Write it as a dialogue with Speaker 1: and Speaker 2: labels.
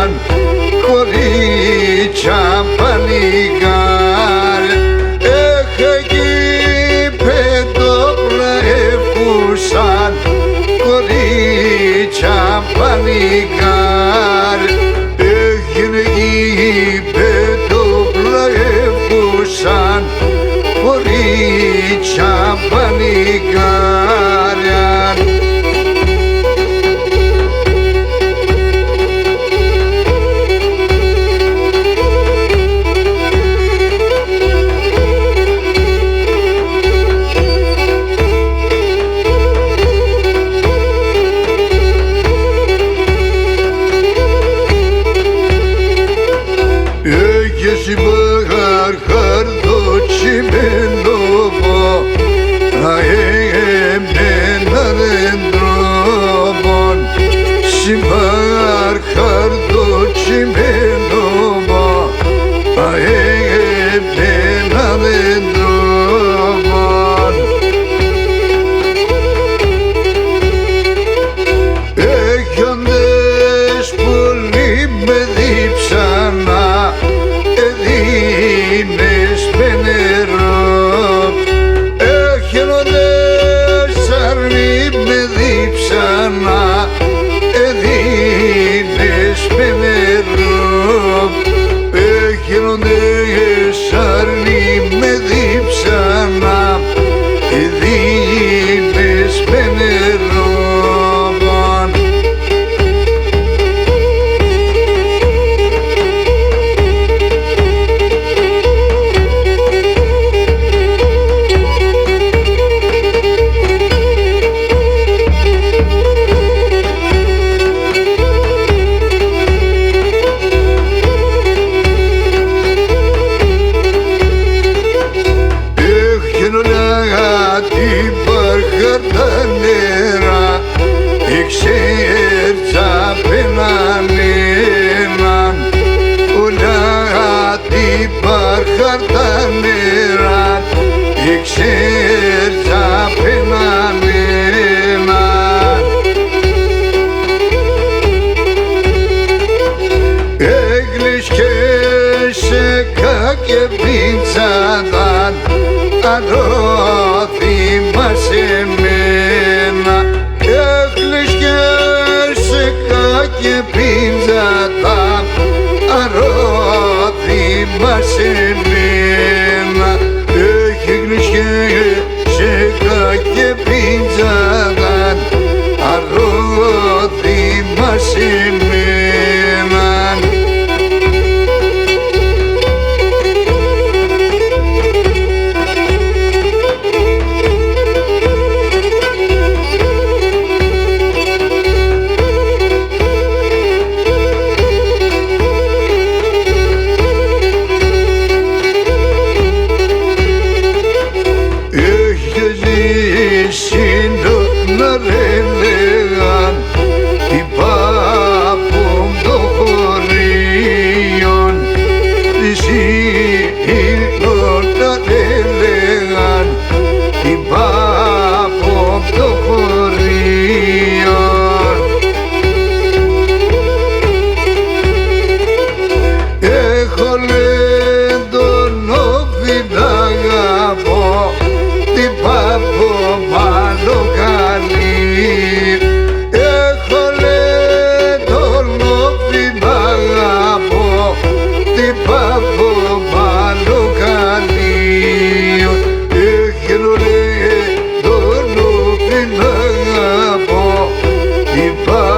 Speaker 1: πούσαν κορίτσια παλικάρ. Έχα γήπεδο πλεύκουσαν κορίτσια παλικάρ. Έγινε γήπεδο πλεύκουσαν κορίτσια παλικάρια. Έχεις μπαγάρ χαρδοτσιμένοβο, αέμενα δεν τρόπον. Συμπαγάρ χαρδοτσιμένοβο, αέμενα δεν τρόπον. Έχοντες πολύ με δίψανα, εδίνες με νερό. Έχονες αρνή με δίψανα, εδίνες με νερό. Έχονες αρνή με δίψανα, εδίνες με νερό. Την παρχα νερά, εξέρτσα πέναν έναν. Όλα την παρχα νερά, εξέρτσα πέναν έναν. Έγλυσκες σε κάκε πίντσανταν, αρρώθημα σε μένα. Έγλυσκες σε κάκε πίντσανταν, αρρώθημα σε μένα. Έγλυσκες σε κάκε πίντσανταν, αρρώθημα σε μένα. Συνοδναρέλεγαν την πάπων των χωρίων, συνοδναρέλεγαν την πάπων των χωρίων. Έχω λέντον όφι να αγαπώ, την πάπο μάλλον καλή. Έχω λέντον όφι να αγαπώ, την πάπο μάλλον καλή. Έχω λέντον όφι να αγαπώ, την πάπο